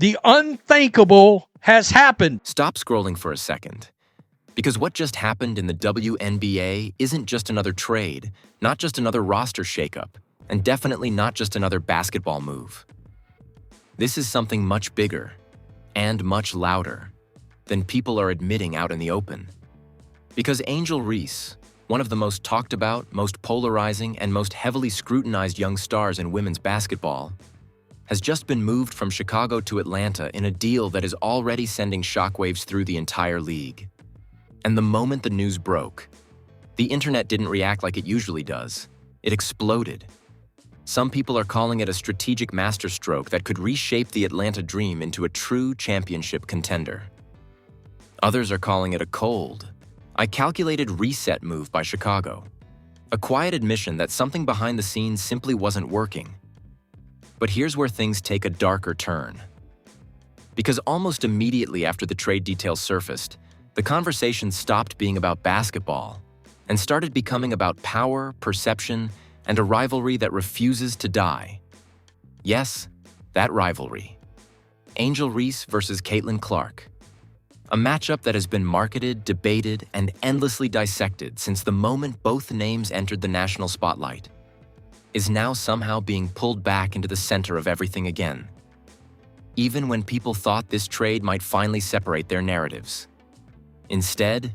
The unthinkable has happened. Stop scrolling for a second. Because what just happened in the WNBA isn't just another trade, not just another roster shakeup, and definitely not just another basketball move. This is something much bigger and much louder than people are admitting out in the open. Because Angel Reese, one of the most talked about, most polarizing, and most heavily scrutinized young stars in women's basketball, has just been moved from Chicago to Atlanta in a deal that is already sending shockwaves through the entire league. And the moment the news broke, the internet didn't react like it usually does. It exploded. Some people are calling it a strategic masterstroke that could reshape the Atlanta dream into a true championship contender. Others are calling it a cold, I calculated reset move by Chicago. A quiet admission that something behind the scenes simply wasn't working. But here's where things take a darker turn. Because almost immediately after the trade details surfaced, the conversation stopped being about basketball and started becoming about power, perception, and a rivalry that refuses to die. Yes, that rivalry. Angel Reese versus CaitlinClark. A matchup that has been marketed, debated, and endlessly dissected since the moment both names entered the national spotlight, is now somehow being pulled back into the center of everything again. Even when people thought this trade might finally separate their narratives. Instead,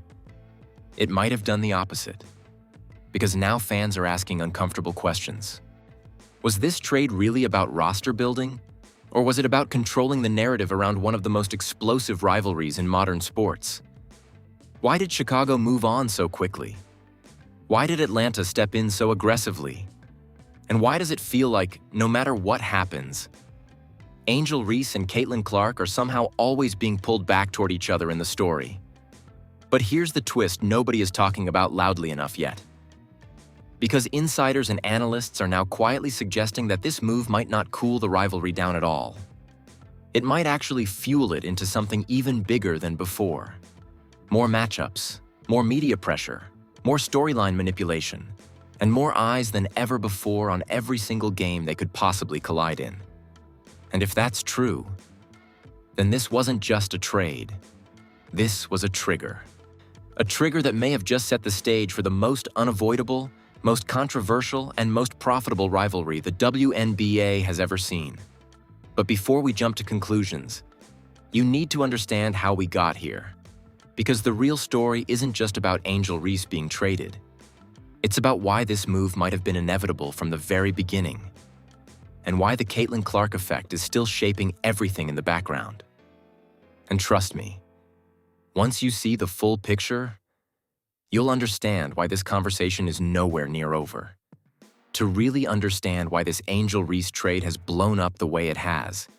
it might have done the opposite. Because now fans are asking uncomfortable questions. Was this trade really about roster building? Or was it about controlling the narrative around one of the most explosive rivalries in modern sports? Why did Chicago move on so quickly? Why did Atlanta step in so aggressively? And why does it feel like, no matter what happens, Angel Reese and CaitlinClark are somehow always being pulled back toward each other in the story? But here's the twist nobody is talking about loudly enough yet. Because insiders and analysts are now quietly suggesting that this move might not cool the rivalry down at all. It might actually fuel it into something even bigger than before. More matchups, more media pressure, more storyline manipulation, and more eyes than ever before on every single game they could possibly collide in. And if that's true, then this wasn't just a trade. This was a trigger. A trigger that may have just set the stage for the most unavoidable, most controversial, and most profitable rivalry the WNBA has ever seen. But before we jump to conclusions, you need to understand how we got here. Because the real story isn't just about Angel Reese being traded. It's about why this move might have been inevitable from the very beginning, and why the CaitlinClark effect is still shaping everything in the background. And trust me, once you see the full picture, you'll understand why this conversation is nowhere near over. To really understand why this Angel Reese trade has blown up the way it has,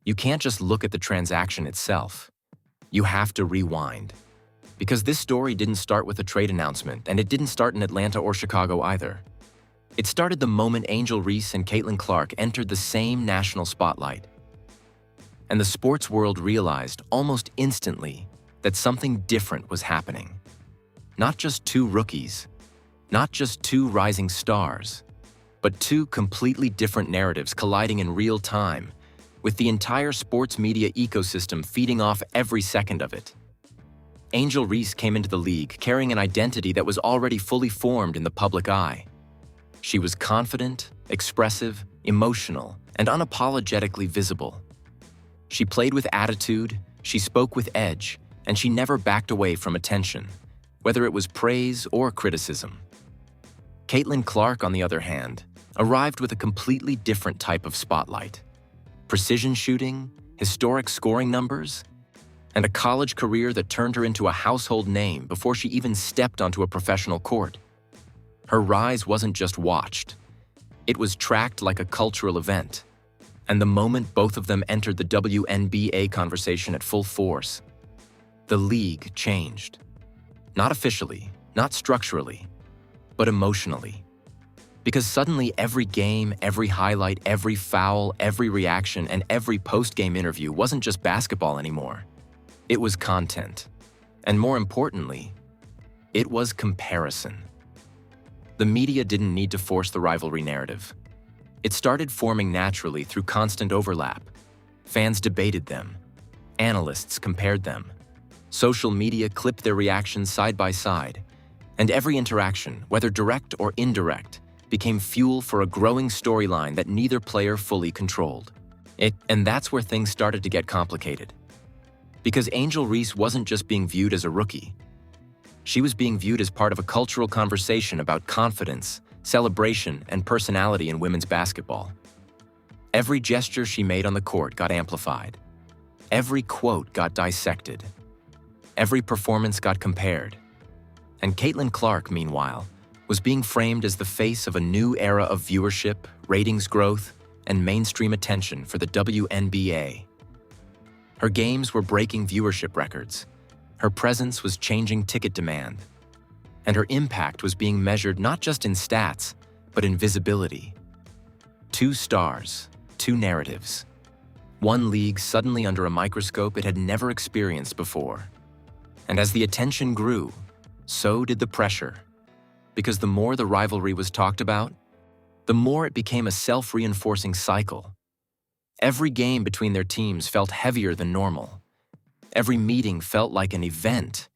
you can't just look at the transaction itself. You have to rewind. Because this story didn't start with a trade announcement, and it didn't start in Atlanta or Chicago either. It started the moment Angel Reese and CaitlinClark entered the same national spotlight. And the sports world realized almost instantly that something different was happening. Not just two rookies, not just two rising stars, but two completely different narratives colliding in real time, with the entire sports media ecosystem feeding off every second of it. Angel Reese came into the league carrying an identity that was already fully formed in the public eye. She was confident, expressive, emotional, and unapologetically visible. She played with attitude, she spoke with edge, and she never backed away from attention, whether it was praise or criticism. CaitlinClark, on the other hand, arrived with a completely different type of spotlight. Precision shooting, historic scoring numbers, and a college career that turned her into a household name before she even stepped onto a professional court. Her rise wasn't just watched. It was tracked like a cultural event. And the moment both of them entered the WNBA conversation at full force, the league changed. Not officially, not structurally, but emotionally. Because suddenly every game, every highlight, every foul, every reaction, and every post-game interview wasn't just basketball anymore. It was content. And more importantly, it was comparison. The media didn't need to force the rivalry narrative. It started forming naturally through constant overlap, Fans debated them. Analysts compared them. Social media clipped their reactions side by side. And every interaction, whether direct or indirect, became fuel for a growing storyline that neither player fully controlled. And that's where things started to get complicated. Because Angel Reese wasn't just being viewed as a rookie. She was being viewed as part of a cultural conversation about confidence, celebration, and personality in women's basketball. Every gesture she made on the court got amplified. Every quote got dissected. Every performance got compared. And CaitlinClark, meanwhile, was being framed as the face of a new era of viewership, ratings growth, and mainstream attention for the WNBA. Her games were breaking viewership records. Her presence was changing ticket demand. And her impact was being measured not just in stats, but in visibility. 2 stars, 2 narratives. One league suddenly under a microscope it had never experienced before. And as the attention grew, so did the pressure. Because the more the rivalry was talked about, the more it became a self-reinforcing cycle. Every game between their teams felt heavier than normal. Every meeting felt like an event.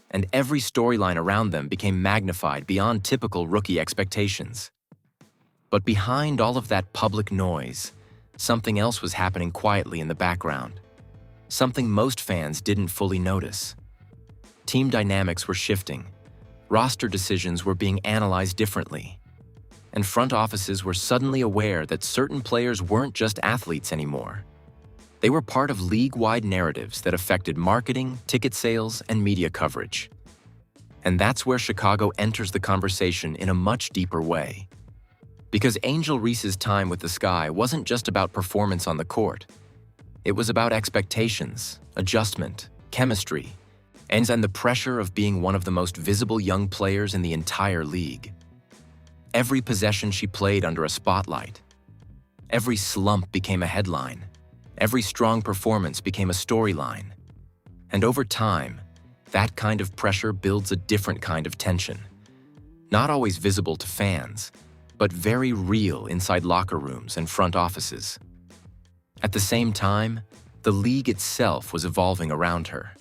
And every storyline around them became magnified beyond typical rookie expectations. But behind all of that public noise, something else was happening quietly in the background. Something most fans didn't fully notice. Team dynamics were shifting. Roster decisions were being analyzed differently. And front offices were suddenly aware that certain players weren't just athletes anymore. They were part of league-wide narratives that affected marketing, ticket sales, and media coverage. And that's where Chicago enters the conversation in a much deeper way. Because Angel Reese's time with the Sky wasn't just about performance on the court. It was about expectations, adjustment, chemistry, and the pressure of being one of the most visible young players in the entire league. Every possession she played under a spotlight. Every slump became a headline. Every strong performance became a storyline. And over time, that kind of pressure builds a different kind of tension. Not always visible to fans, but very real inside locker rooms and front offices. At the same time, the league itself was evolving around her.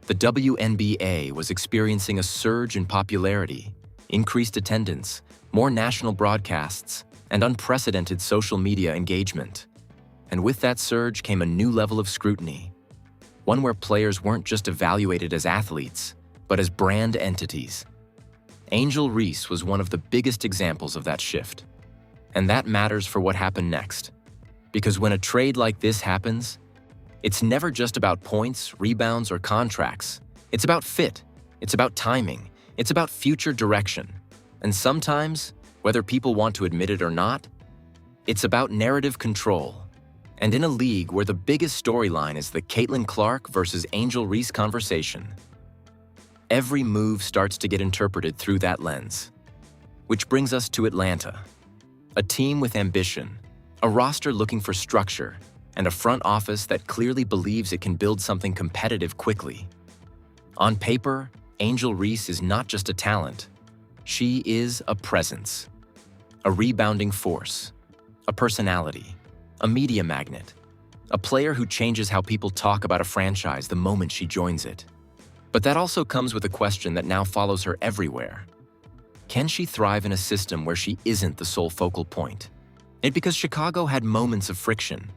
The WNBA was experiencing a surge in popularity, increased attendance, more national broadcasts, and unprecedented social media engagement. And with that surge came a new level of scrutiny, one where players weren't just evaluated as athletes, but as brand entities. Angel Reese was one of the biggest examples of that shift. And that matters for what happened next. Because when a trade like this happens, it's never just about points, rebounds, or contracts. It's about fit. It's about timing. It's about future direction. And sometimes, whether people want to admit it or not, it's about narrative control. And in a league where the biggest storyline is the CaitlinClark versus Angel Reese conversation, every move starts to get interpreted through that lens. Which brings us to Atlanta. A team with ambition, a roster looking for structure, and a front office that clearly believes it can build something competitive quickly. On paper, Angel Reese is not just a talent. She is a presence, a rebounding force, a personality, a media magnet, a player who changes how people talk about a franchise the moment she joins it. But that also comes with a question that now follows her everywhere. Can she thrive in a system where she isn't the sole focal point? Because Chicago had moments of friction,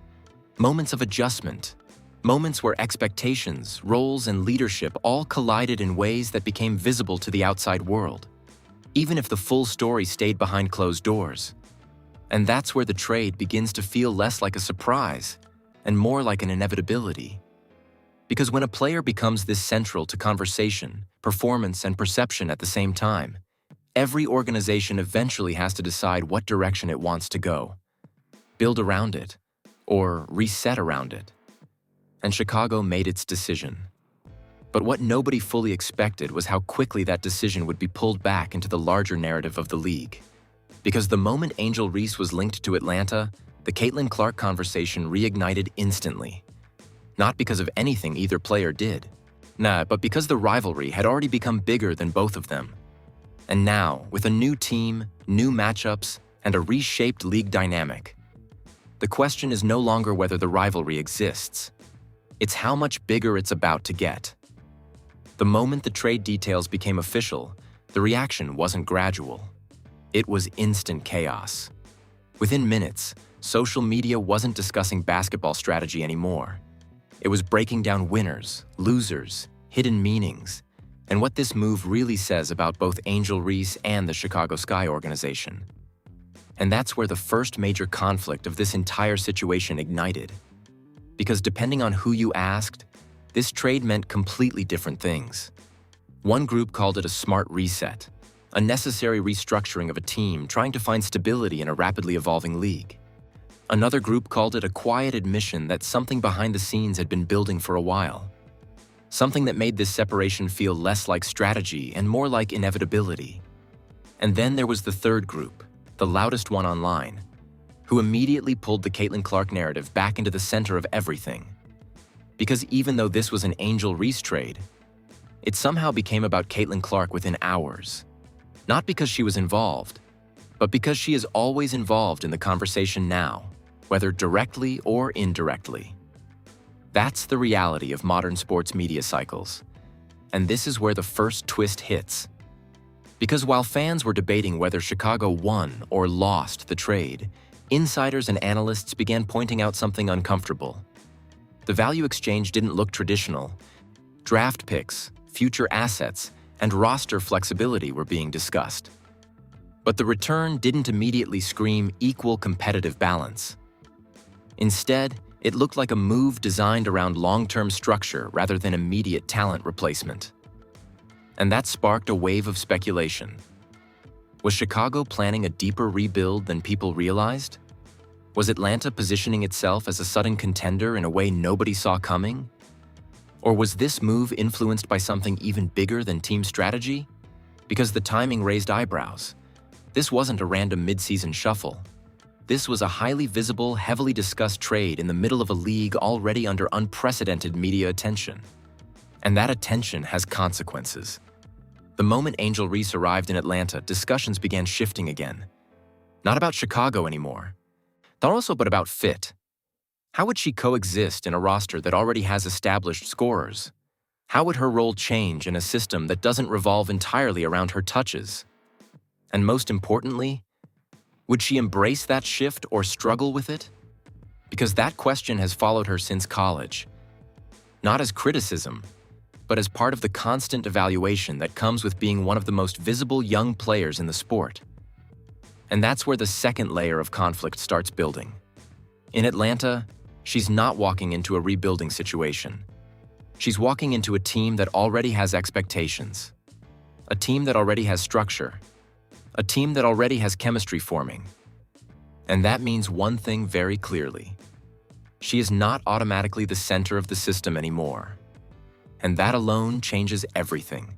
moments of adjustment, moments where expectations, roles, and leadership all collided in ways that became visible to the outside world, even if the full story stayed behind closed doors. And that's where the trade begins to feel less like a surprise and more like an inevitability. Because when a player becomes this central to conversation, performance, and perception at the same time, every organization eventually has to decide what direction it wants to go, build around it, or reset around it. And Chicago made its decision. But what nobody fully expected was how quickly that decision would be pulled back into the larger narrative of the league. Because the moment Angel Reese was linked to Atlanta, the CaitlinClark conversation reignited instantly. Not because of anything either player did, but because the rivalry had already become bigger than both of them. And now, with a new team, new matchups, and a reshaped league dynamic, The question is no longer whether the rivalry exists. It's how much bigger it's about to get. The moment the trade details became official, the reaction wasn't gradual. It was instant chaos. Within minutes, social media wasn't discussing basketball strategy anymore. It was breaking down winners, losers, hidden meanings, and what this move really says about both Angel Reese and the Chicago Sky organization. And that's where the first major conflict of this entire situation ignited. Because depending on who you asked, this trade meant completely different things. One group called it a smart reset, a necessary restructuring of a team trying to find stability in a rapidly evolving league. Another group called it a quiet admission that something behind the scenes had been building for a while. Something that made this separation feel less like strategy and more like inevitability. And then there was the third group, the loudest one online, who immediately pulled the CaitlinClark narrative back into the center of everything. Because even though this was an Angel Reese trade, it somehow became about CaitlinClark within hours. Not because she was involved, but because she is always involved in the conversation now, whether directly or indirectly. That's the reality of modern sports media cycles. And this is where the first twist hits. Because while fans were debating whether Chicago won or lost the trade, insiders and analysts began pointing out something uncomfortable. The value exchange didn't look traditional. Draft picks, future assets, and roster flexibility were being discussed. But the return didn't immediately scream equal competitive balance. Instead, it looked like a move designed around long-term structure rather than immediate talent replacement. And that sparked a wave of speculation. Was Chicago planning a deeper rebuild than people realized? Was Atlanta positioning itself as a sudden contender in a way nobody saw coming? Or was this move influenced by something even bigger than team strategy? Because the timing raised eyebrows. This wasn't a random mid-season shuffle. This was a highly visible, heavily discussed trade in the middle of a league already under unprecedented media attention. And that attention has consequences. The moment Angel Reese arrived in Atlanta, discussions began shifting again. Not about Chicago anymore, but about fit. How would she coexist in a roster that already has established scorers? How would her role change in a system that doesn't revolve entirely around her touches? And most importantly, would she embrace that shift or struggle with it? Because that question has followed her since college. Not as criticism, but as part of the constant evaluation that comes with being one of the most visible young players in the sport. And that's where the second layer of conflict starts building. In Atlanta, she's not walking into a rebuilding situation. She's walking into a team that already has expectations. A team that already has structure. A team that already has chemistry forming. And that means one thing very clearly. She is not automatically the center of the system anymore. And that alone changes everything.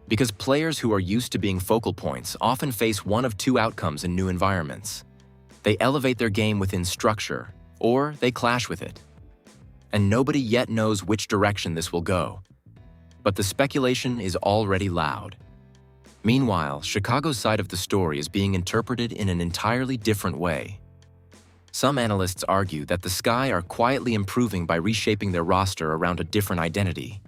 Because players who are used to being focal points often face one of two outcomes in new environments. They elevate their game within structure, or they clash with it. And nobody yet knows which direction this will go. But the speculation is already loud. Meanwhile, Chicago's side of the story is being interpreted in an entirely different way. Some analysts argue that the Sky are quietly improving by reshaping their roster around a different identity.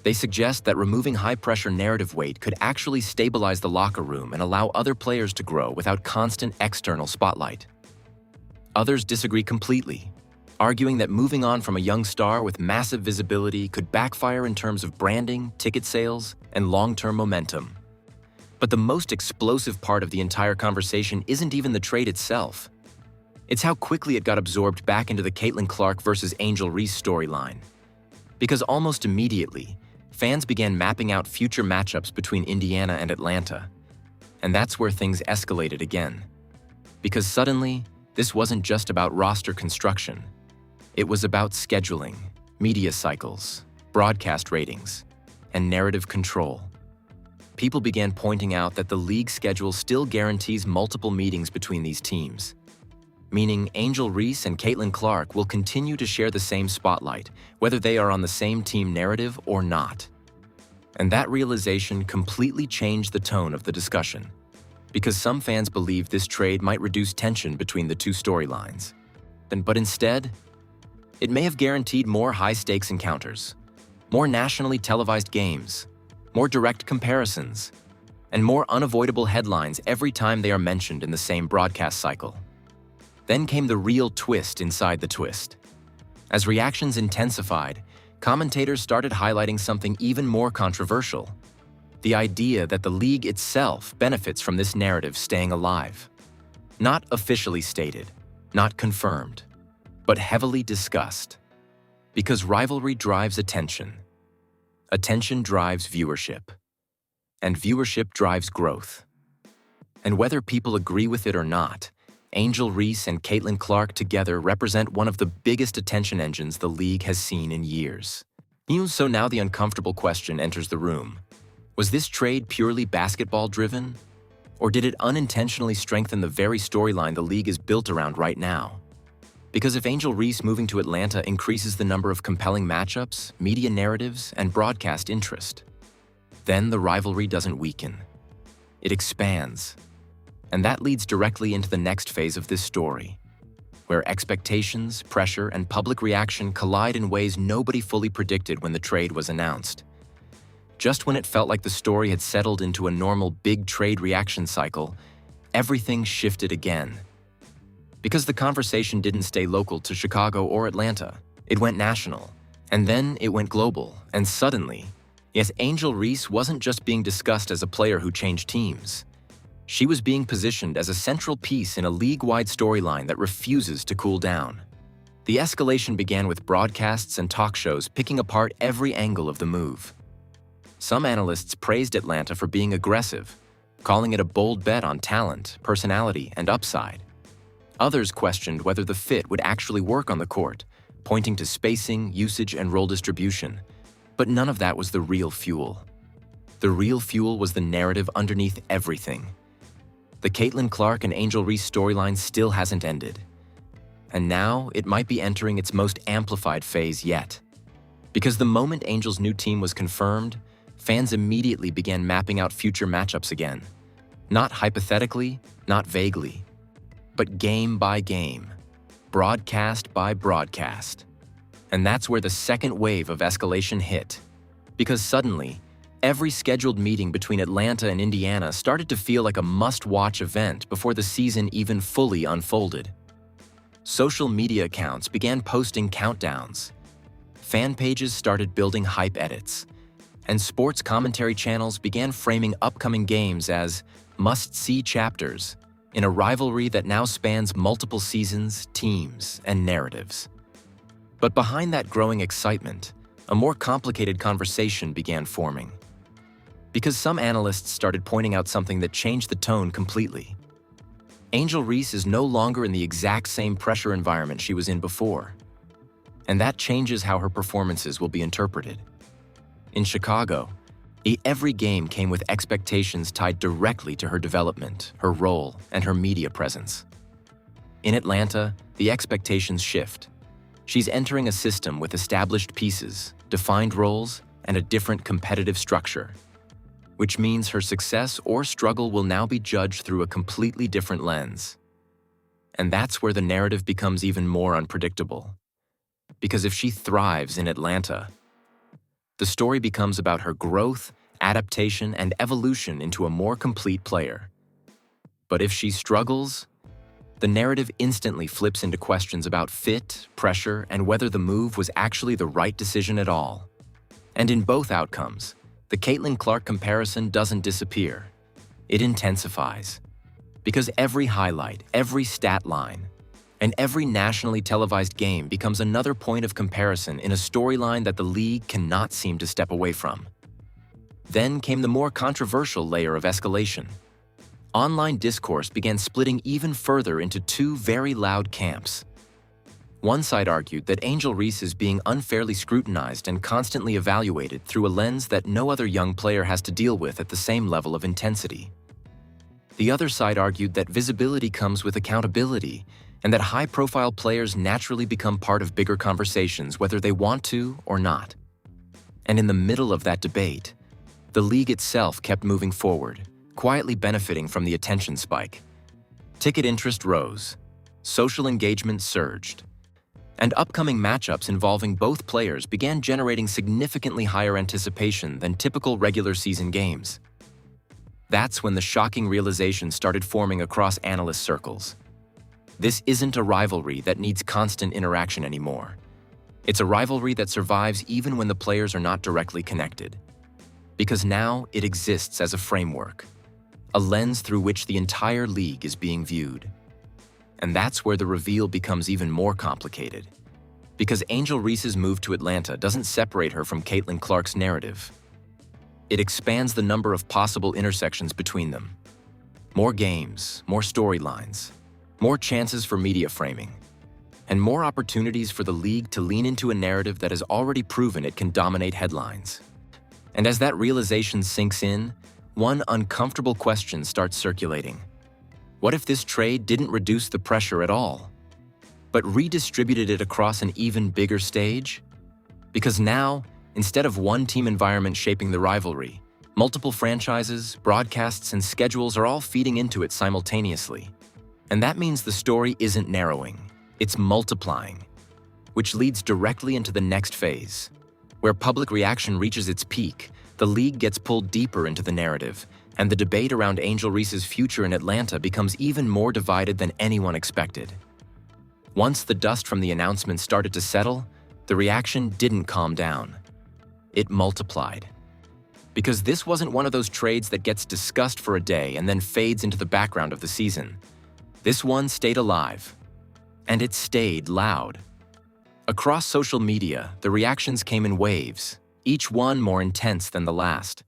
They suggest that removing high-pressure narrative weight could actually stabilize the locker room and allow other players to grow without constant external spotlight. Others disagree completely, arguing that moving on from a young star with massive visibility could backfire in terms of branding, ticket sales, and long-term momentum. But the most explosive part of the entire conversation isn't even the trade itself. It's how quickly it got absorbed back into the CaitlinClark versus Angel Reese storyline. Because almost immediately, fans began mapping out future matchups between Indiana and Atlanta. And that's where things escalated again. Because suddenly, this wasn't just about roster construction. It was about scheduling, media cycles, broadcast ratings, and narrative control. People began pointing out that the league schedule still guarantees multiple meetings between these teams, meaning Angel Reese and CaitlinClark will continue to share the same spotlight, whether they are on the same team narrative or not. And that realization completely changed the tone of the discussion, because some fans believed this trade might reduce tension between the two storylines. But instead, it may have guaranteed more high-stakes encounters, more nationally televised games, more direct comparisons, and more unavoidable headlines every time they are mentioned in the same broadcast cycle. Then came the real twist inside the twist. As reactions intensified, commentators started highlighting something even more controversial: the idea that the league itself benefits from this narrative staying alive. Not officially stated, not confirmed, but heavily discussed. Because rivalry drives attention. Attention drives viewership. And viewership drives growth. And whether people agree with it or not, Angel Reese and CaitlinClark together represent one of the biggest attention engines the league has seen in years. So now the uncomfortable question enters the room. Was this trade purely basketball-driven? Or did it unintentionally strengthen the very storyline the league is built around right now? Because if Angel Reese moving to Atlanta increases the number of compelling matchups, media narratives, and broadcast interest, then the rivalry doesn't weaken. It expands. And that leads directly into the next phase of this story, where expectations, pressure, and public reaction collide in ways nobody fully predicted when the trade was announced. Just when it felt like the story had settled into a normal big trade reaction cycle, everything shifted again. Because the conversation didn't stay local to Chicago or Atlanta, it went national, and then it went global, and suddenly, yes, Angel Reese wasn't just being discussed as a player who changed teams. She was being positioned as a central piece in a league-wide storyline that refuses to cool down. The escalation began with broadcasts and talk shows picking apart every angle of the move. Some analysts praised Atlanta for being aggressive, calling it a bold bet on talent, personality, and upside. Others questioned whether the fit would actually work on the court, pointing to spacing, usage, and role distribution. But none of that was the real fuel. The real fuel was the narrative underneath everything. The CaitlinClark and Angel Reese storyline still hasn't ended. And now it might be entering its most amplified phase yet. Because the moment Angel's new team was confirmed, fans immediately began mapping out future matchups again. Not hypothetically, not vaguely, but game by game, broadcast by broadcast. And that's where the second wave of escalation hit. Because suddenly, every scheduled meeting between Atlanta and Indiana started to feel like a must-watch event before the season even fully unfolded. Social media accounts began posting countdowns. Fan pages started building hype edits. And sports commentary channels began framing upcoming games as must-see chapters in a rivalry that now spans multiple seasons, teams, and narratives. But behind that growing excitement, a more complicated conversation began forming. Because some analysts started pointing out something that changed the tone completely. Angel Reese is no longer in the exact same pressure environment she was in before. And that changes how her performances will be interpreted. In Chicago, every game came with expectations tied directly to her development, her role, and her media presence. In Atlanta, the expectations shift. She's entering a system with established pieces, defined roles, and a different competitive structure, which means her success or struggle will now be judged through a completely different lens. And that's where the narrative becomes even more unpredictable. Because if she thrives in Atlanta, the story becomes about her growth, adaptation, and evolution into a more complete player. But if she struggles, the narrative instantly flips into questions about fit, pressure, and whether the move was actually the right decision at all. And in both outcomes, the CaitlinClark comparison doesn't disappear. It intensifies. Because every highlight, every stat line, and every nationally televised game becomes another point of comparison in a storyline that the league cannot seem to step away from. Then came the more controversial layer of escalation. Online discourse began splitting even further into two very loud camps. One side argued that Angel Reese is being unfairly scrutinized and constantly evaluated through a lens that no other young player has to deal with at the same level of intensity. The other side argued that visibility comes with accountability, and that high-profile players naturally become part of bigger conversations whether they want to or not. And in the middle of that debate, the league itself kept moving forward, quietly benefiting from the attention spike. Ticket interest rose. social engagement surged, and upcoming matchups involving both players began generating significantly higher anticipation than typical regular season games. That's when the shocking realization started forming across analyst circles. This isn't a rivalry that needs constant interaction anymore. It's a rivalry that survives even when the players are not directly connected. Because now it exists as a framework, a lens through which the entire league is being viewed. And that's where the reveal becomes even more complicated. Because Angel Reese's move to Atlanta doesn't separate her from CaitlinClark's narrative. It expands the number of possible intersections between them. More games, more storylines, more chances for media framing, and more opportunities for the league to lean into a narrative that has already proven it can dominate headlines. And as that realization sinks in, one uncomfortable question starts circulating. What if this trade didn't reduce the pressure at all, but redistributed it across an even bigger stage? Because now, instead of one team environment shaping the rivalry, multiple franchises, broadcasts, and schedules are all feeding into it simultaneously. And that means the story isn't narrowing, it's multiplying, which leads directly into the next phase. Where public reaction reaches its peak, the league gets pulled deeper into the narrative, and the debate around Angel Reese's future in Atlanta becomes even more divided than anyone expected. Once the dust from the announcement started to settle, the reaction didn't calm down. It multiplied. Because this wasn't one of those trades that gets discussed for a day and then fades into the background of the season. This one stayed alive. And it stayed loud. Across social media, the reactions came in waves, each one more intense than the last.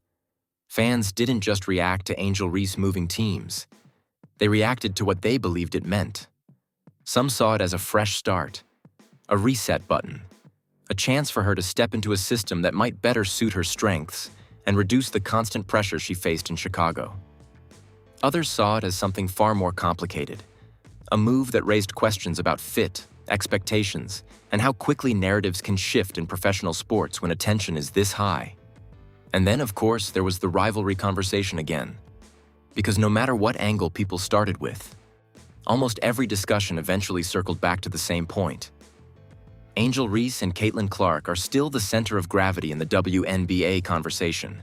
Fans didn't just react to Angel Reese moving teams. They reacted to what they believed it meant. Some saw it as a fresh start, a reset button, a chance for her to step into a system that might better suit her strengths and reduce the constant pressure she faced in Chicago. Others saw it as something far more complicated, a move that raised questions about fit, expectations, and how quickly narratives can shift in professional sports when attention is this high. And then, of course, there was the rivalry conversation again. Because no matter what angle people started with, almost every discussion eventually circled back to the same point. Angel Reese and CaitlinClark are still the center of gravity in the WNBA conversation.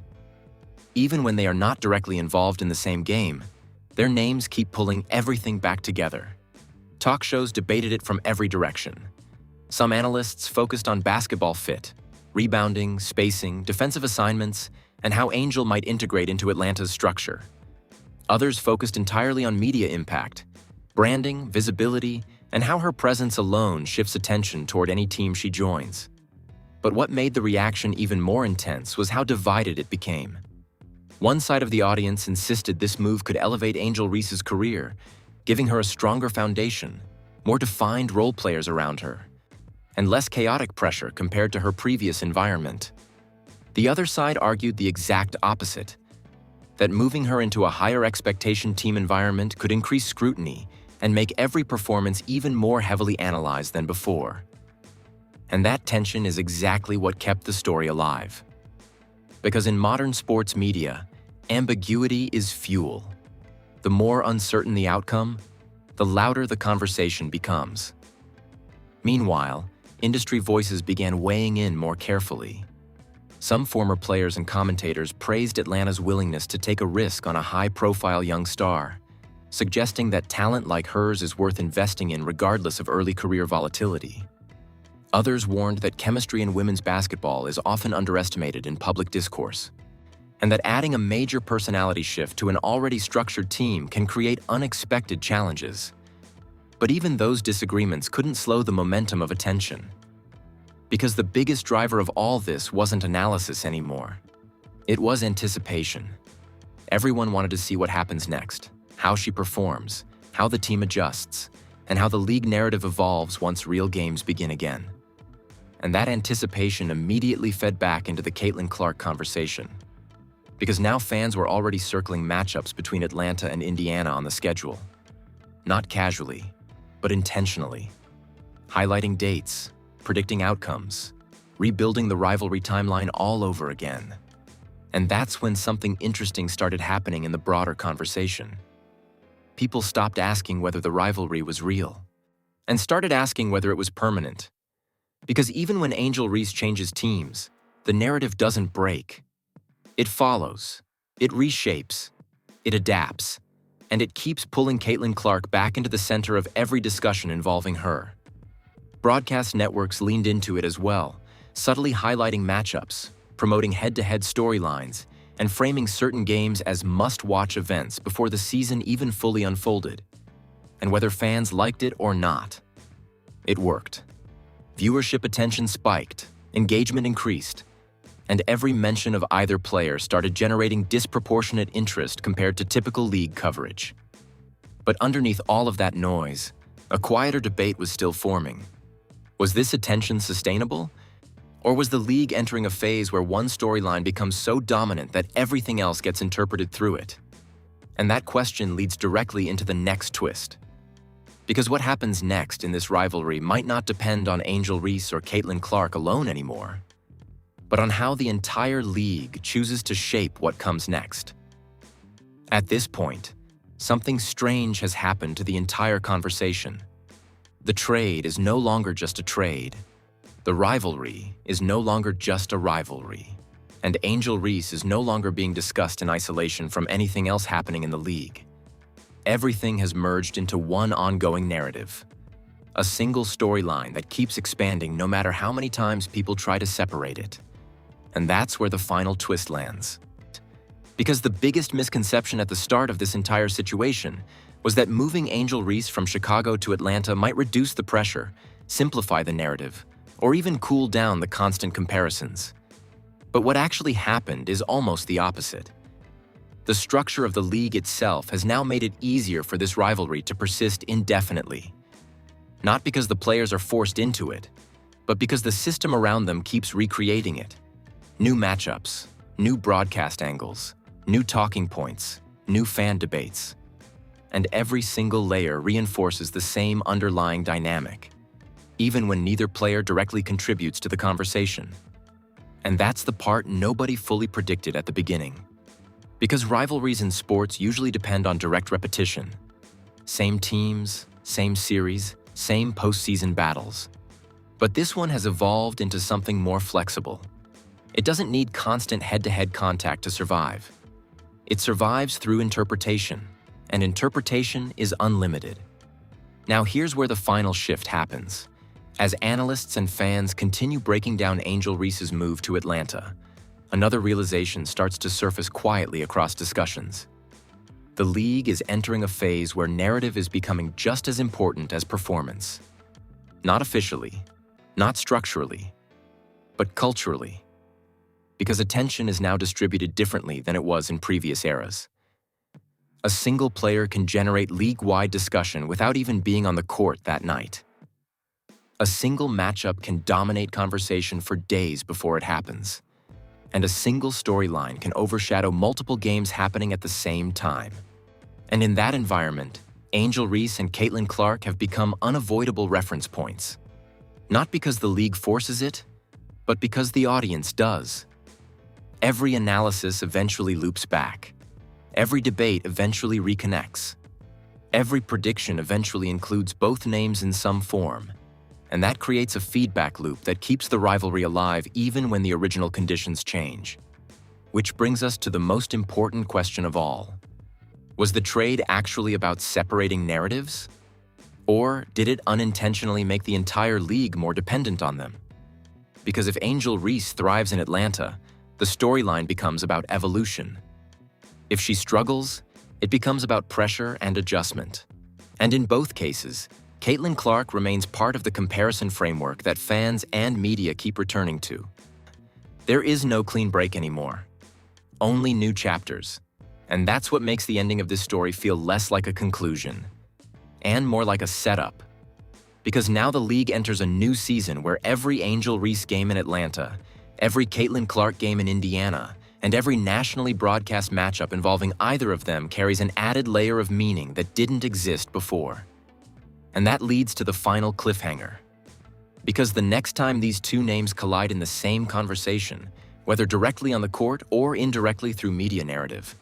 Even when they are not directly involved in the same game, their names keep pulling everything back together. Talk shows debated it from every direction. Some analysts focused on basketball fit, rebounding, spacing, defensive assignments, and how Angel might integrate into Atlanta's structure. Others focused entirely on media impact, branding, visibility, and how her presence alone shifts attention toward any team she joins. But what made the reaction even more intense was how divided it became. One side of the audience insisted this move could elevate Angel Reese's career, giving her a stronger foundation, more defined role players around her, and less chaotic pressure compared to her previous environment. The other side argued the exact opposite, that moving her into a higher expectation team environment could increase scrutiny and make every performance even more heavily analyzed than before. And that tension is exactly what kept the story alive. Because in modern sports media, ambiguity is fuel. The more uncertain the outcome, the louder the conversation becomes. Meanwhile, industry voices began weighing in more carefully. Some former players and commentators praised Atlanta's willingness to take a risk on a high-profile young star, suggesting that talent like hers is worth investing in regardless of early career volatility. Others warned that chemistry in women's basketball is often underestimated in public discourse, and that adding a major personality shift to an already structured team can create unexpected challenges. But even those disagreements couldn't slow the momentum of attention. Because the biggest driver of all this wasn't analysis anymore. It was anticipation. Everyone wanted to see what happens next, how she performs, how the team adjusts, and how the league narrative evolves once real games begin again. And that anticipation immediately fed back into the CaitlinClark conversation. Because now fans were already circling matchups between Atlanta and Indiana on the schedule. Not casually, but intentionally. Highlighting dates, predicting outcomes, rebuilding the rivalry timeline all over again. And that's when something interesting started happening in the broader conversation. People stopped asking whether the rivalry was real. and started asking whether it was permanent. Because even when Angel Reese changes teams, the narrative doesn't break. It follows, it reshapes, it adapts, and it keeps pulling CaitlinClark back into the center of every discussion involving her. Broadcast networks leaned into it as well, subtly highlighting matchups, promoting head-to-head storylines, and framing certain games as must-watch events before the season even fully unfolded. And whether fans liked it or not, it worked. Viewership attention spiked, engagement increased, and every mention of either player started generating disproportionate interest compared to typical league coverage. But underneath all of that noise, a quieter debate was still forming. Was this attention sustainable? Or was the league entering a phase where one storyline becomes so dominant that everything else gets interpreted through it? And that question leads directly into the next twist. Because what happens next in this rivalry might not depend on Angel Reese or CaitlinClark alone anymore, but on how the entire league chooses to shape what comes next. At this point, something strange has happened to the entire conversation. The trade is no longer just a trade. The rivalry is no longer just a rivalry. And Angel Reese is no longer being discussed in isolation from anything else happening in the league. Everything has merged into one ongoing narrative. A single storyline that keeps expanding no matter how many times people try to separate it. And that's where the final twist lands. Because the biggest misconception at the start of this entire situation was that moving Angel Reese from Chicago to Atlanta might reduce the pressure, simplify the narrative, or even cool down the constant comparisons. But what actually happened is almost the opposite. The structure of the league itself has now made it easier for this rivalry to persist indefinitely. Not because the players are forced into it, but because the system around them keeps recreating it. New matchups, new broadcast angles, new talking points, new fan debates. And every single layer reinforces the same underlying dynamic, even when neither player directly contributes to the conversation. And that's the part nobody fully predicted at the beginning. Because rivalries in sports usually depend on direct repetition. Same teams, same series, same postseason battles. But this one has evolved into something more flexible. It doesn't need constant head-to-head contact to survive. It survives through interpretation, and interpretation is unlimited. Now here's where the final shift happens. As analysts and fans continue breaking down Angel Reese's move to Atlanta, another realization starts to surface quietly across discussions. The league is entering a phase where narrative is becoming just as important as performance. Not officially, not structurally, but culturally. Because attention is now distributed differently than it was in previous eras. A single player can generate league-wide discussion without even being on the court that night. A single matchup can dominate conversation for days before it happens. And a single storyline can overshadow multiple games happening at the same time. And in that environment, Angel Reese and CaitlinClark have become unavoidable reference points. Not because the league forces it, but because the audience does. Every analysis eventually loops back. Every debate eventually reconnects. Every prediction eventually includes both names in some form. And that creates a feedback loop that keeps the rivalry alive even when the original conditions change. Which brings us to the most important question of all. Was the trade actually about separating narratives? Or did it unintentionally make the entire league more dependent on them? Because if Angel Reese thrives in Atlanta, the storyline becomes about evolution. If she struggles, it becomes about pressure and adjustment. And in both cases, CaitlinClark remains part of the comparison framework that fans and media keep returning to. There is no clean break anymore. Only new chapters. And that's what makes the ending of this story feel less like a conclusion, and more like a setup. Because now the league enters a new season where every Angel Reese game in Atlanta, every CaitlinClark game in Indiana, and every nationally broadcast matchup involving either of them carries an added layer of meaning that didn't exist before. And that leads to the final cliffhanger. Because the next time these two names collide in the same conversation, whether directly on the court or indirectly through media narrative,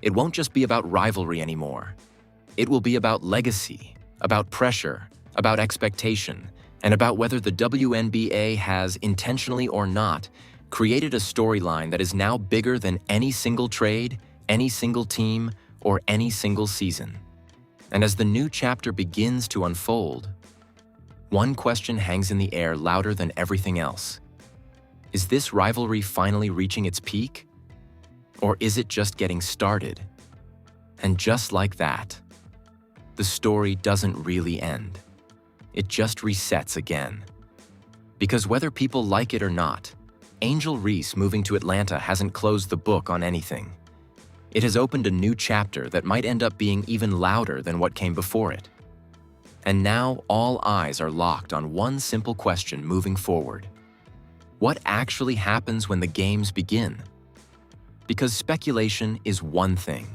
it won't just be about rivalry anymore. It will be about legacy, about pressure, about expectation, and about whether the WNBA has, intentionally or not, created a storyline that is now bigger than any single trade, any single team, or any single season. And as the new chapter begins to unfold, one question hangs in the air louder than everything else. Is this rivalry finally reaching its peak? Or is it just getting started? And just like that, the story doesn't really end. It just resets again. Because whether people like it or not, Angel Reese moving to Atlanta hasn't closed the book on anything. It has opened a new chapter that might end up being even louder than what came before it. And now all eyes are locked on one simple question moving forward. What actually happens when the games begin? Because speculation is one thing,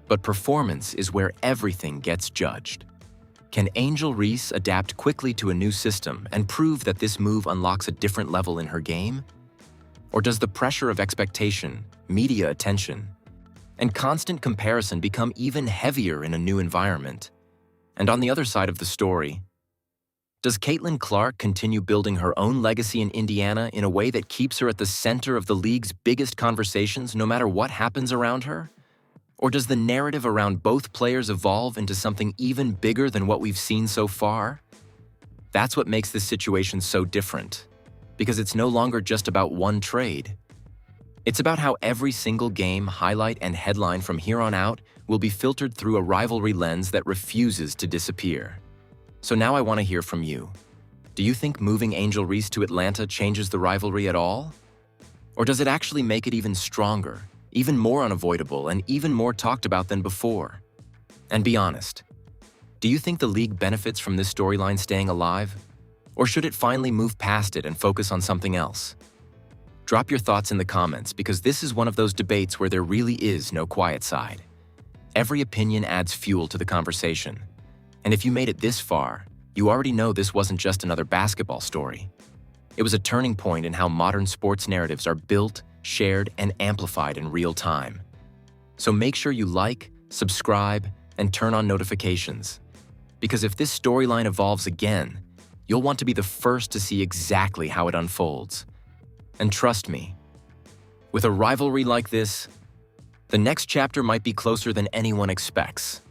but performance is where everything gets judged. Can Angel Reese adapt quickly to a new system and prove that this move unlocks a different level in her game? Or does the pressure of expectation, media attention, and constant comparison become even heavier in a new environment? And on the other side of the story, does CaitlinClark continue building her own legacy in Indiana in a way that keeps her at the center of the league's biggest conversations no matter what happens around her? Or does the narrative around both players evolve into something even bigger than what we've seen so far? That's what makes this situation so different, because it's no longer just about one trade. It's about how every single game, highlight, and headline from here on out will be filtered through a rivalry lens that refuses to disappear. So now I want to hear from you. Do you think moving Angel Reese to Atlanta changes the rivalry at all? Or does it actually make it even stronger, even more unavoidable, and even more talked about than before? And be honest, do you think the league benefits from this storyline staying alive? Or should it finally move past it and focus on something else? Drop your thoughts in the comments, because this is one of those debates where there really is no quiet side. Every opinion adds fuel to the conversation. And if you made it this far, you already know this wasn't just another basketball story. It was a turning point in how modern sports narratives are built, shared, and amplified in real time. So make sure you like, subscribe, and turn on notifications. Because if this storyline evolves again, you'll want to be the first to see exactly how it unfolds. And trust me, with a rivalry like this, the next chapter might be closer than anyone expects.